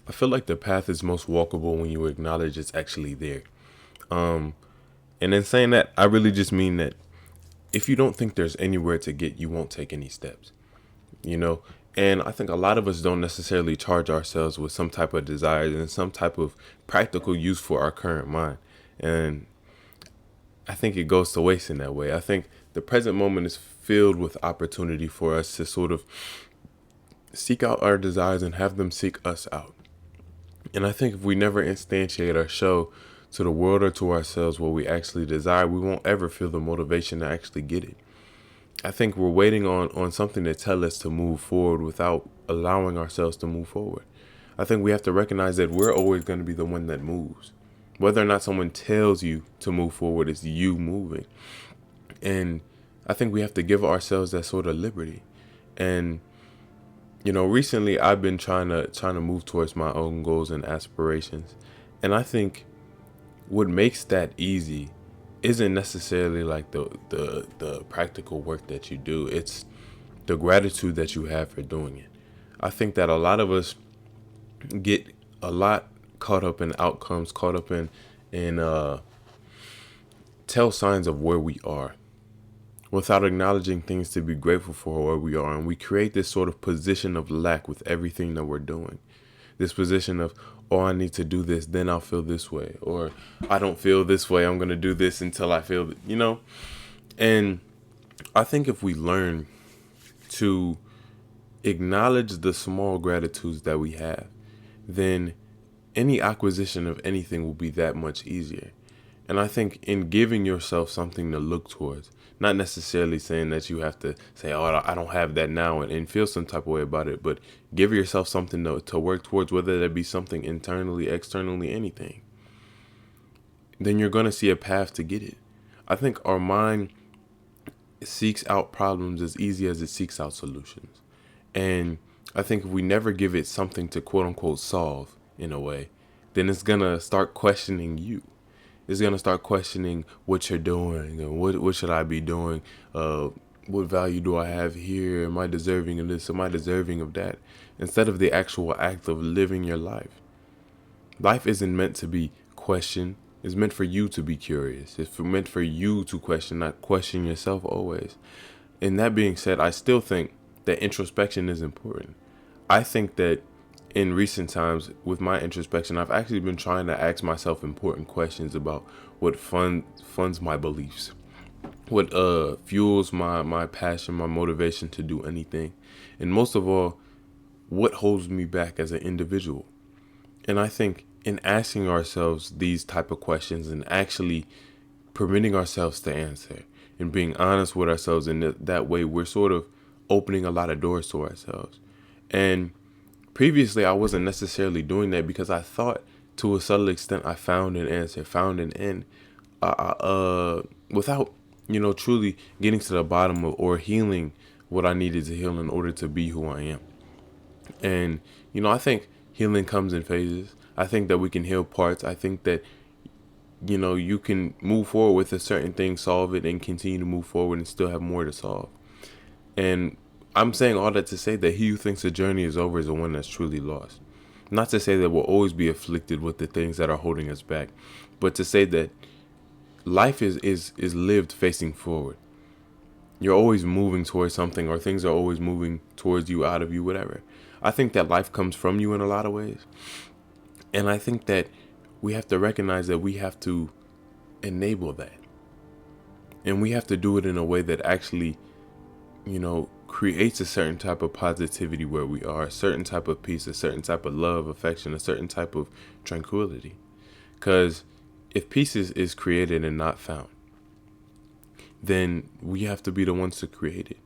I feel like the path is most walkable when you acknowledge it's actually there. Um, and in saying that, I really just mean that if you don't think there's anywhere to get, you won't take any steps, you know? And I think a lot of us don't necessarily charge ourselves with some type of desire and some type of practical use for our current mind. And I think it goes to waste in that way. I think the present moment is filled with opportunity for us to sort of seek out our desires and have them seek us out. And I think if we never instantiate or show to the world or to ourselves what we actually desire, we won't ever feel the motivation to actually get it. I think we're waiting on something to tell us to move forward without allowing ourselves to move forward. I think we have to recognize that we're always going to be the one that moves. Whether or not someone tells you to move forward, it's you moving. And I think we have to give ourselves that sort of liberty. And recently I've been trying to move towards my own goals and aspirations. And I think what makes that easy isn't necessarily like the practical work that you do. It's the gratitude that you have for doing it. I think that a lot of us get a lot caught up in outcomes, caught up in tell signs of where we are without acknowledging things to be grateful for where we are. And we create this sort of position of lack with everything that we're doing. This position of, oh, I need to do this, then I'll feel this way. Or I don't feel this way, I'm going to do this until I feel. And I think if we learn to acknowledge the small gratitudes that we have, then any acquisition of anything will be that much easier. And I think in giving yourself something to look towards, not necessarily saying that you have to say, oh, I don't have that now and feel some type of way about it, but give yourself something to work towards, whether that be something internally, externally, anything. Then you're going to see a path to get it. I think our mind seeks out problems as easy as it seeks out solutions. And I think if we never give it something to quote unquote solve in a way, then it's going to start questioning you. It's going to start questioning what you're doing and what should I be doing? What value do I have here? Am I deserving of this? Am I deserving of that? Instead of the actual act of living your life. Life isn't meant to be questioned. It's meant for you to be curious. It's meant for you to question, not question yourself always. And that being said, I still think that introspection is important. I think that in recent times with my introspection, I've actually been trying to ask myself important questions about what funds my beliefs, what fuels my passion, my motivation to do anything, and most of all, what holds me back as an individual. And I think in asking ourselves these type of questions and actually permitting ourselves to answer and being honest with ourselves in that way, we're sort of opening a lot of doors to ourselves. And previously, I wasn't necessarily doing that because I thought to a subtle extent I found an answer, found an end, without, truly getting to the bottom of or healing what I needed to heal in order to be who I am. And, I think healing comes in phases. I think that we can heal parts. I think that, you can move forward with a certain thing, solve it, and continue to move forward and still have more to solve. And I'm saying all that to say that he who thinks the journey is over is the one that's truly lost. Not to say that we'll always be afflicted with the things that are holding us back, but to say that life is lived facing forward. You're always moving towards something, or things are always moving towards you, out of you, whatever. I think that life comes from you in a lot of ways. And I think that we have to recognize that we have to enable that. And we have to do it in a way that actually, creates a certain type of positivity where we are, a certain type of peace, a certain type of love, affection, a certain type of tranquility. Because if peace is created and not found, then we have to be the ones to create it.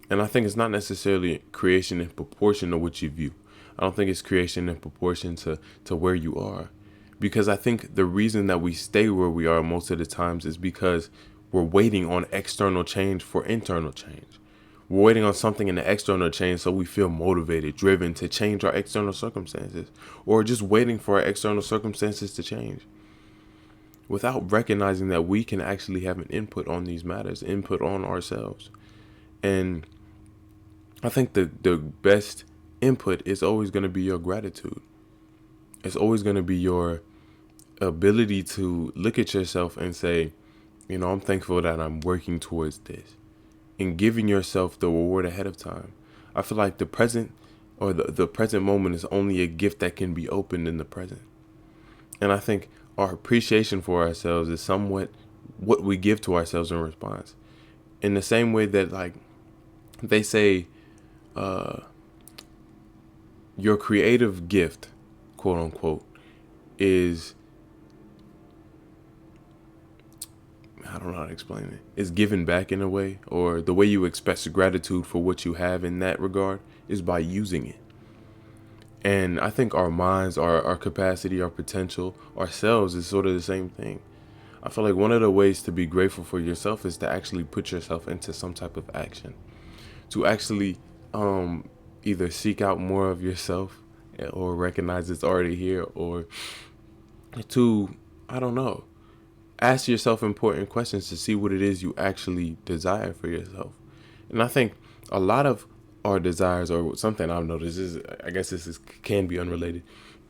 And I think it's not necessarily creation in proportion to what you view. I don't think it's creation in proportion to where you are. Because I think the reason that we stay where we are most of the times is because we're waiting on external change for internal change. We're waiting on something in the external change so we feel motivated, driven to change our external circumstances, or just waiting for our external circumstances to change, without recognizing that we can actually have an input on these matters, input on ourselves. And I think the best input is always going to be your gratitude. It's always going to be your ability to look at yourself and say, I'm thankful that I'm working towards this, and giving yourself the reward ahead of time. I feel like the present, or the present moment, is only a gift that can be opened in the present. And I think our appreciation for ourselves is somewhat what we give to ourselves in response. In the same way that, like, they say, your creative gift, quote unquote, is, I don't know how to explain it, is given back in a way, or the way you express gratitude for what you have in that regard is by using it. And I think our minds, our capacity, our potential, ourselves is sort of the same thing. I feel like one of the ways to be grateful for yourself is to actually put yourself into some type of action, to actually either seek out more of yourself, or recognize it's already here, or to, I don't know, ask yourself important questions to see what it is you actually desire for yourself. And I think a lot of our desires, or something I've noticed is, I guess can be unrelated,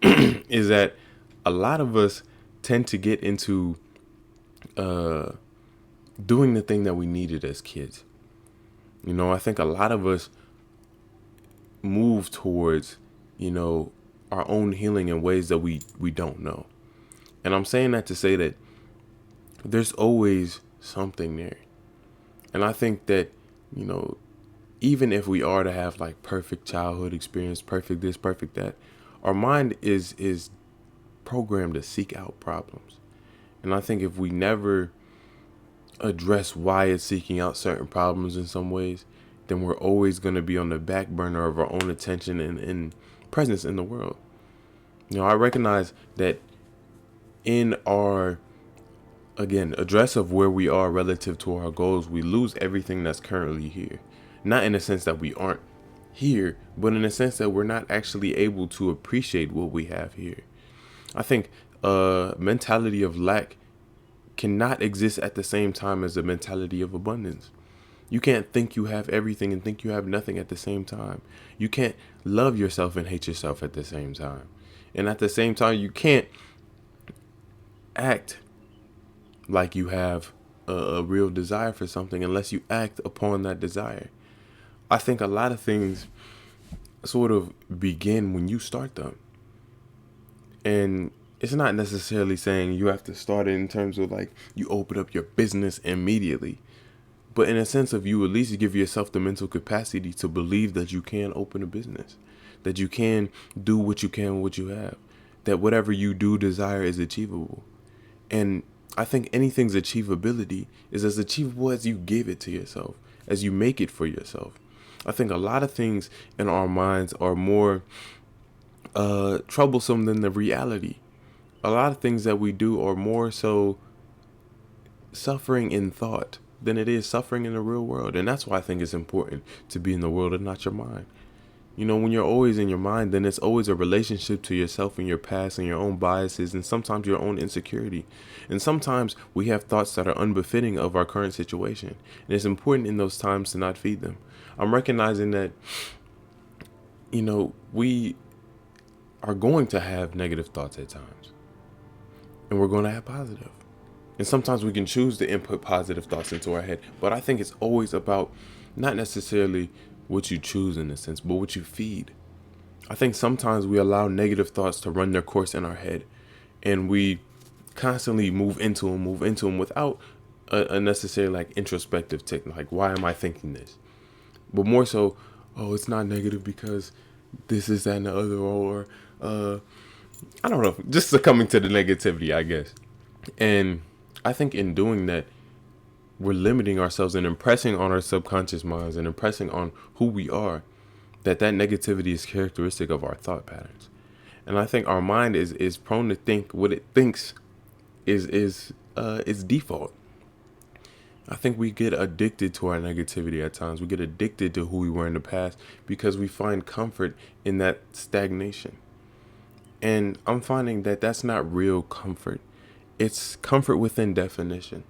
is that a lot of us tend to get into doing the thing that we needed as kids. I think a lot of us move towards, our own healing in ways that we don't know. And I'm saying that to say that there's always something there. And I think that, even if we are to have like perfect childhood experience, perfect this, perfect that, our mind is programmed to seek out problems. And I think if we never address why it's seeking out certain problems in some ways, then we're always going to be on the back burner of our own attention and presence in the world. I recognize that in our, again, address of where we are relative to our goals, we lose everything that's currently here. Not in the sense that we aren't here, but in the sense that we're not actually able to appreciate what we have here. I think a mentality of lack cannot exist at the same time as a mentality of abundance. You can't think you have everything and think you have nothing at the same time. You can't love yourself and hate yourself at the same time. And at the same time, you can't act like you have a real desire for something unless you act upon that desire. I think a lot of things sort of begin when you start them. And it's not necessarily saying you have to start it in terms of like you open up your business immediately, but in a sense of you at least give yourself the mental capacity to believe that you can open a business, that you can do what you can with what you have, that whatever you do desire is achievable. And I think anything's achievability is as achievable as you give it to yourself, as you make it for yourself. I think a lot of things in our minds are more troublesome than the reality. A lot of things that we do are more so suffering in thought than it is suffering in the real world. And that's why I think it's important to be in the world and not your mind. When you're always in your mind, then it's always a relationship to yourself and your past and your own biases and sometimes your own insecurity. And sometimes we have thoughts that are unbefitting of our current situation. And it's important in those times to not feed them. I'm recognizing that, we are going to have negative thoughts at times. And we're going to have positive. And sometimes we can choose to input positive thoughts into our head. But I think it's always about not necessarily what you choose in a sense, but what you feed. I think sometimes we allow negative thoughts to run their course in our head. And we constantly move into them without a necessary like introspective technique. Like, why am I thinking this? But more so, oh, it's not negative because this, is that, and the other, or I don't know, just succumbing to the negativity, I guess. And I think in doing that, we're limiting ourselves and impressing on our subconscious minds and impressing on who we are that negativity is characteristic of our thought patterns. And I think our mind is prone to think what it thinks is its default. I think we get addicted to our negativity at times. We get addicted to who we were in the past because we find comfort in that stagnation. And I'm finding that that's not real comfort. It's comfort within definition.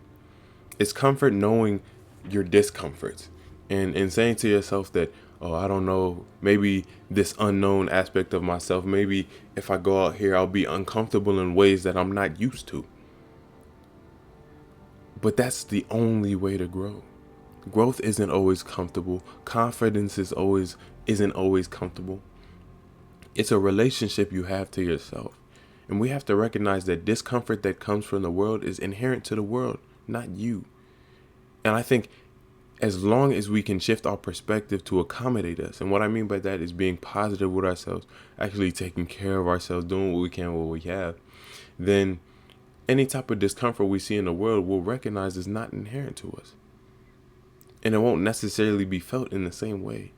It's comfort knowing your discomforts and saying to yourself that, oh, I don't know, maybe this unknown aspect of myself, maybe if I go out here, I'll be uncomfortable in ways that I'm not used to. But that's the only way to grow. Growth isn't always comfortable. Confidence isn't always comfortable. It's a relationship you have to yourself. And we have to recognize that discomfort that comes from the world is inherent to the world, not you. And I think as long as we can shift our perspective to accommodate us, and what I mean by that is being positive with ourselves, actually taking care of ourselves, doing what we can with what we have, then any type of discomfort we see in the world we'll recognize is not inherent to us. And it won't necessarily be felt in the same way.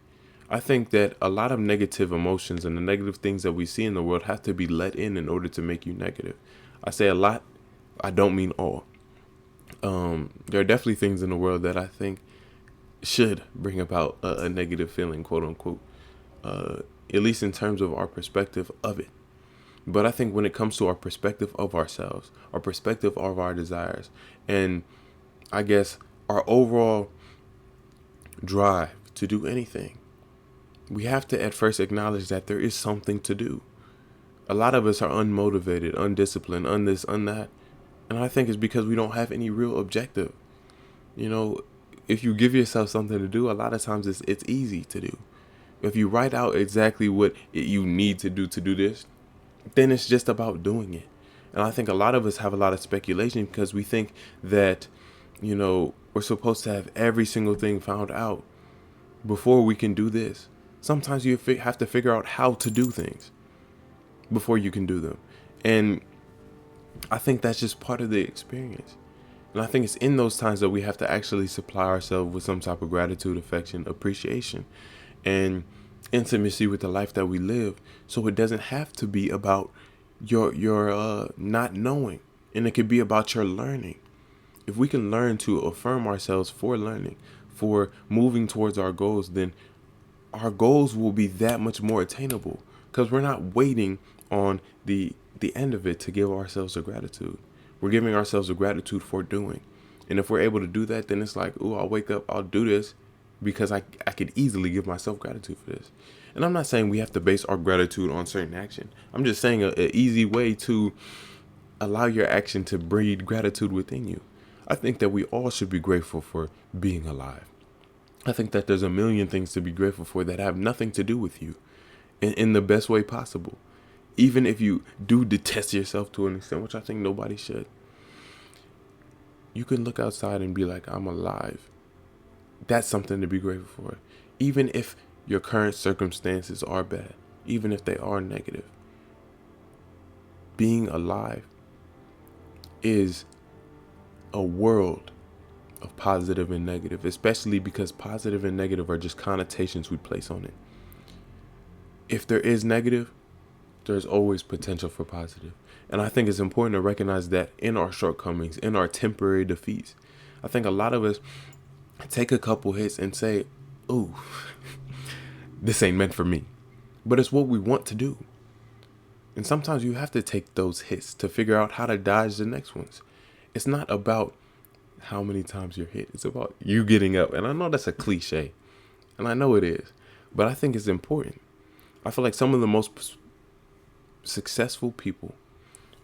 I think that a lot of negative emotions and the negative things that we see in the world have to be let in order to make you negative. I say a lot, I don't mean all. There are definitely things in the world that I think should bring about a negative feeling, quote unquote, at least in terms of our perspective of it. But I think when it comes to our perspective of ourselves, our perspective of our desires, and I guess our overall drive to do anything, we have to at first acknowledge that there is something to do. A lot of us are unmotivated, undisciplined, this, that. And I think it's because we don't have any real objective. You know, if you give yourself something to do, a lot of times it's easy to do. If you write out exactly what you need to do this, then it's just about doing it. And I think a lot of us have a lot of speculation because we think that, we're supposed to have every single thing found out before we can do this. Sometimes you have to figure out how to do things before you can do them. And I think that's just part of the experience. And I think it's in those times that we have to actually supply ourselves with some type of gratitude, affection, appreciation, and intimacy with the life that we live. So it doesn't have to be about your not knowing. And it could be about your learning. If we can learn to affirm ourselves for learning, for moving towards our goals, then our goals will be that much more attainable because we're not waiting on the end of it to give ourselves a gratitude. We're giving ourselves a gratitude for doing. And if we're able to do that, then it's like, ooh, I'll wake up, I'll do this because I could easily give myself gratitude for this. And I'm not saying we have to base our gratitude on certain action. I'm just saying an easy way to allow your action to breed gratitude within you. I think that we all should be grateful for being alive. I think that there's a million things to be grateful for that have nothing to do with you in the best way possible. Even if you do detest yourself to an extent, which I think nobody should, you can look outside and be like, I'm alive. That's something to be grateful for. Even if your current circumstances are bad, even if they are negative, being alive is a world of positive and negative, especially because positive and negative are just connotations we place on it. If there is negative, there's always potential for positive. And I think it's important to recognize that in our shortcomings, in our temporary defeats. I think a lot of us take a couple hits and say, ooh, this ain't meant for me. But it's what we want to do. And sometimes you have to take those hits to figure out how to dodge the next ones. It's not about how many times you're hit. It's about you getting up. And I know that's a cliche. And I know it is. But I think it's important. I feel like some of the most successful people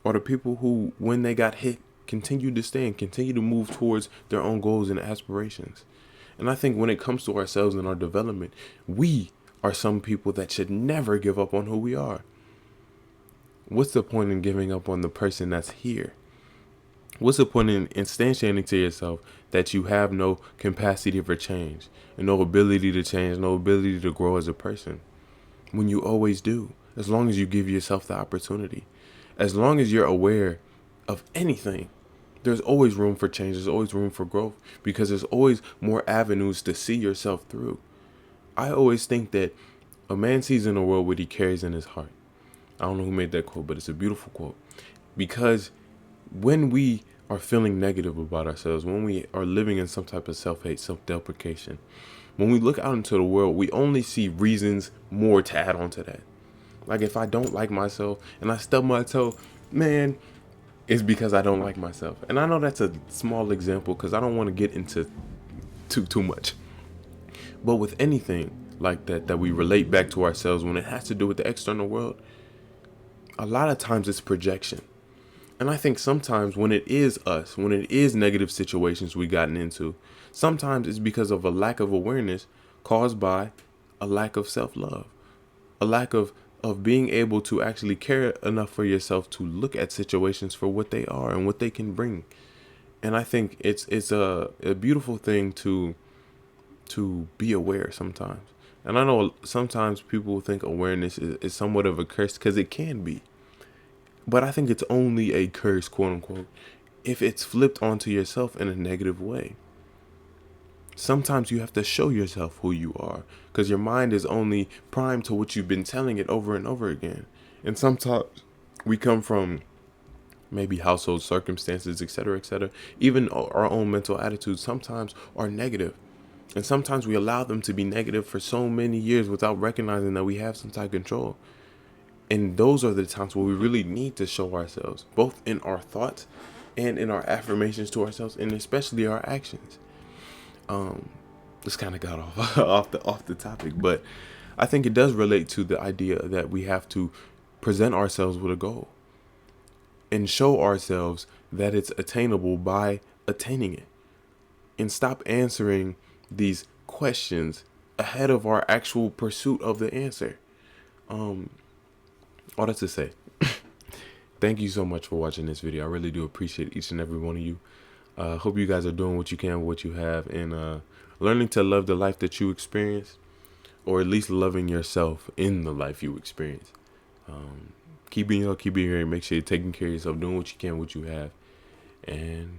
are the people who, when they got hit, continued to stay and continue to move towards their own goals and aspirations. And I think when it comes to ourselves and our development, we are some people that should never give up on who we are. What's the point in giving up on the person that's here? What's the point in instantiating to yourself that you have no capacity for change and no ability to change, no ability to grow as a person, when you always do, as long as you give yourself the opportunity? As long as you're aware of anything, there's always room for change. There's always room for growth because there's always more avenues to see yourself through. I always think that a man sees in the world what he carries in his heart. I don't know who made that quote, but it's a beautiful quote. Because when we are feeling negative about ourselves, when we are living in some type of self-hate, self-deprecation, when we look out into the world, we only see reasons more to add on to that. Like if I don't like myself and I stub my toe, man, it's because I don't like myself. And I know that's a small example because I don't want to get into too much. But with anything, like that we relate back to ourselves when it has to do with the external world, a lot of times it's projection. And I think sometimes when it is us, when it is negative situations we gotten into, sometimes it's because of a lack of awareness caused by a lack of self-love, a lack of being able to actually care enough for yourself to look at situations for what they are and what they can bring. And I think it's a beautiful thing to be aware sometimes. And I know sometimes people think awareness is somewhat of a curse, because it can be. But I think it's only a curse, quote unquote, if it's flipped onto yourself in a negative way. Sometimes you have to show yourself who you are, because your mind is only primed to what you've been telling it over and over again. And sometimes we come from maybe household circumstances, etc., even our own mental attitudes sometimes are negative. And sometimes we allow them to be negative for so many years without recognizing that we have some type of control. And those are the times where we really need to show ourselves, both in our thoughts and in our affirmations to ourselves, and especially our actions. This kind of got off off the topic, but I think it does relate to the idea that we have to present ourselves with a goal and show ourselves that it's attainable by attaining it, and stop answering these questions ahead of our actual pursuit of the answer. All that to say, thank you so much for watching this video. I really do appreciate each and every one of you. Hope you guys are doing what you can with what you have, and learning to love the life that you experience, or at least loving yourself in the life you experience. Keep being here. Make sure you're taking care of yourself, doing what you can with what you have, and